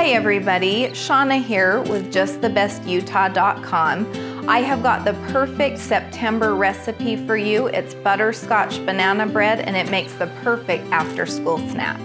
Hi everybody, Shauna here with JustTheBestUtah.com. I have got the perfect September recipe for you. It's butterscotch banana bread and it makes the perfect after school snack.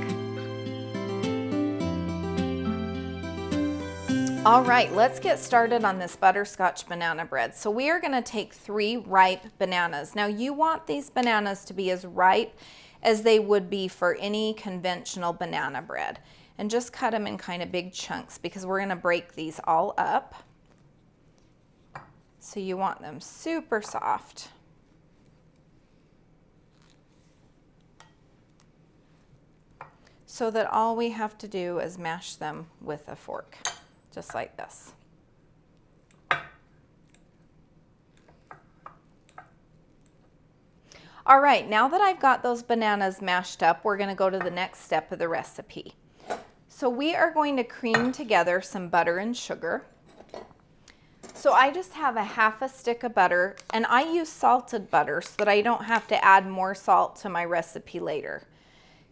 All right, let's get started on this butterscotch banana bread. So we are going to take 3 ripe bananas. Now you want these bananas to be as ripe as they would be for any conventional banana bread. And just cut them in kind of big chunks because we're going to break these all up. So you want them super soft. So that all we have to do is mash them with a fork, just like this. All right, now that I've got those bananas mashed up, we're going to go to the next step of the recipe. So we are going to cream together some butter and sugar. So I just have a half a stick of butter, and I use salted butter so that I don't have to add more salt to my recipe later.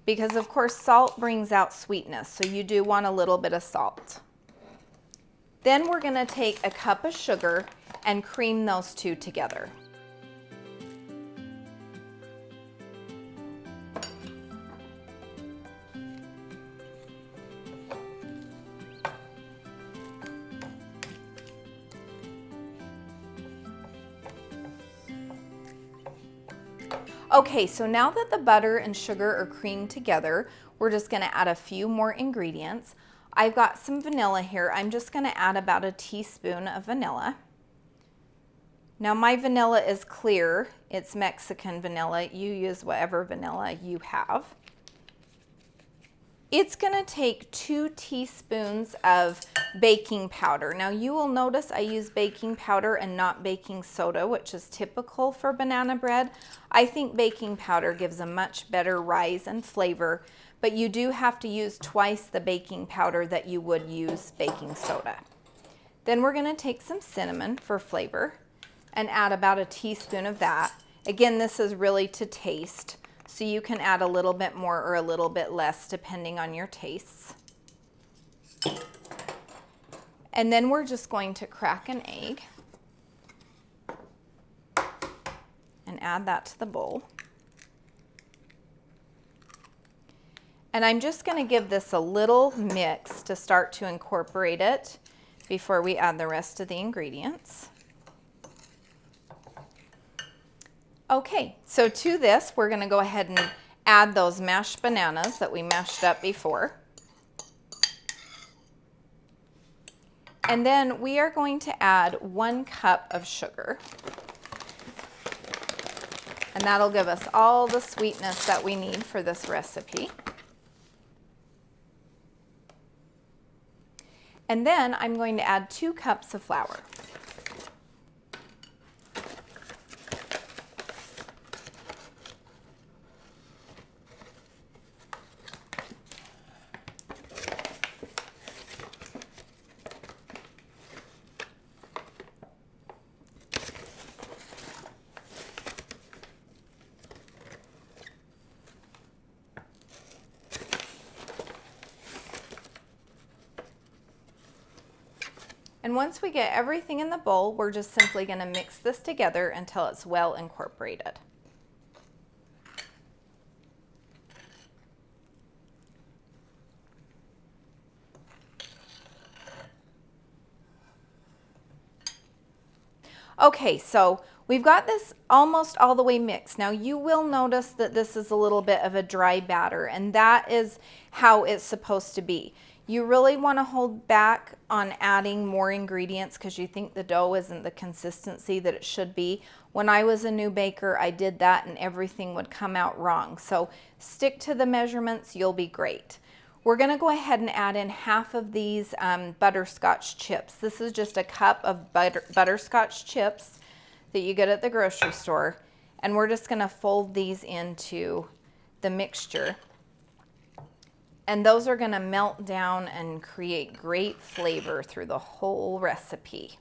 Because of course salt brings out sweetness, so you do want a little bit of salt. Then we're going to take a cup of sugar and cream those two together. Okay, so now that the butter and sugar are creamed together, we're just going to add a few more ingredients. I've got some vanilla here. I'm just going to add about a teaspoon of vanilla. Now my vanilla is clear. It's Mexican vanilla. You use whatever vanilla you have. It's going to take 2 teaspoons of baking powder. Now you will notice I use baking powder and not baking soda, which is typical for banana bread. I think baking powder gives a much better rise and flavor, but you do have to use twice the baking powder that you would use baking soda. Then we're going to take some cinnamon for flavor and add about a teaspoon of that. Again, this is really to taste. So you can add a little bit more or a little bit less depending on your tastes. And then we're just going to crack an egg and add that to the bowl. And I'm just going to give this a little mix to start to incorporate it before we add the rest of the ingredients. Okay, so to this, we're going to go ahead and add those mashed bananas that we mashed up before. And then we are going to add 1 cup of sugar. And that'll give us all the sweetness that we need for this recipe. And then I'm going to add 2 cups of flour. And once we get everything in the bowl, we're just simply going to mix this together until it's well incorporated. Okay, so we've got this almost all the way mixed. Now you will notice that this is a little bit of a dry batter, and that is how it's supposed to be. You really want to hold back on adding more ingredients because you think the dough isn't the consistency that it should be. When I was a new baker, I did that and everything would come out wrong. So stick to the measurements, you'll be great. We're going to go ahead and add in half of these butterscotch chips. This is just a cup of butterscotch chips that you get at the grocery store. And we're just going to fold these into the mixture. And those are going to melt down and create great flavor through the whole recipe.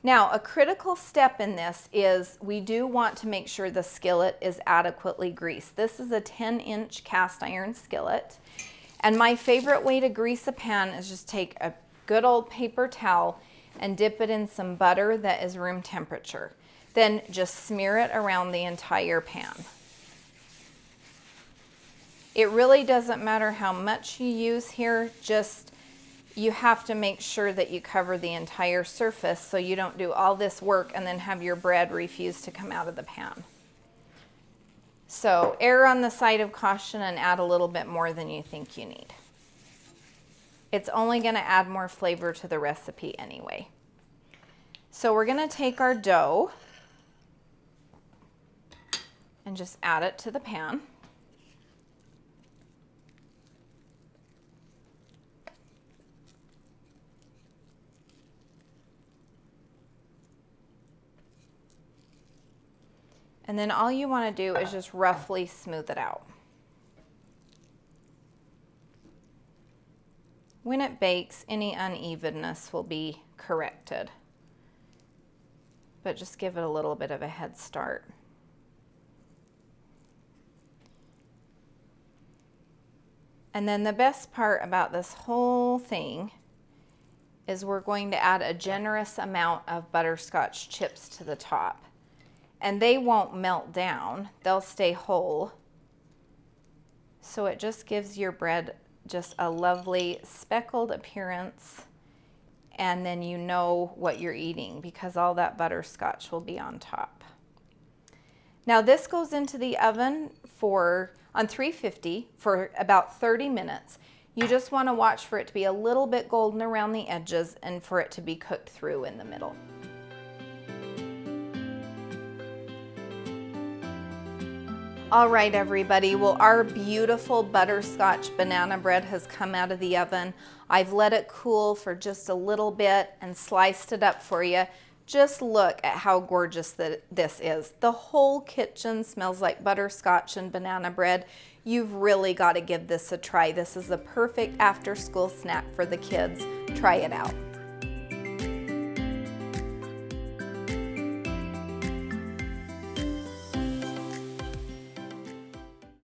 Now, a critical step in this is we do want to make sure the skillet is adequately greased. This is a 10-inch cast iron skillet, And my favorite way to grease a pan is just take a good old paper towel and dip it in some butter that is room temperature. Then just smear it around the entire pan. It really doesn't matter how much you use here, just you have to make sure that you cover the entire surface so you don't do all this work and then have your bread refuse to come out of the pan. So err on the side of caution and add a little bit more than you think you need. It's only going to add more flavor to the recipe anyway. So we're going to take our dough and just add it to the pan. And then all you want to do is just roughly smooth it out. When it bakes, any unevenness will be corrected. But just give it a little bit of a head start. And then the best part about this whole thing is we're going to add a generous amount of butterscotch chips to the top. And they won't melt down, they'll stay whole. So it just gives your bread just a lovely speckled appearance, and then you know what you're eating because all that butterscotch will be on top. Now this goes into the oven on 350 for about 30 minutes. You just want to watch for it to be a little bit golden around the edges and for it to be cooked through in the middle. All right, everybody, well, our beautiful butterscotch banana bread has come out of the oven. I've let it cool for just a little bit and sliced it up for you. Just look at how gorgeous this is. The whole kitchen smells like butterscotch and banana bread. You've really got to give this a try. This is the perfect after-school snack for the kids. Try it out.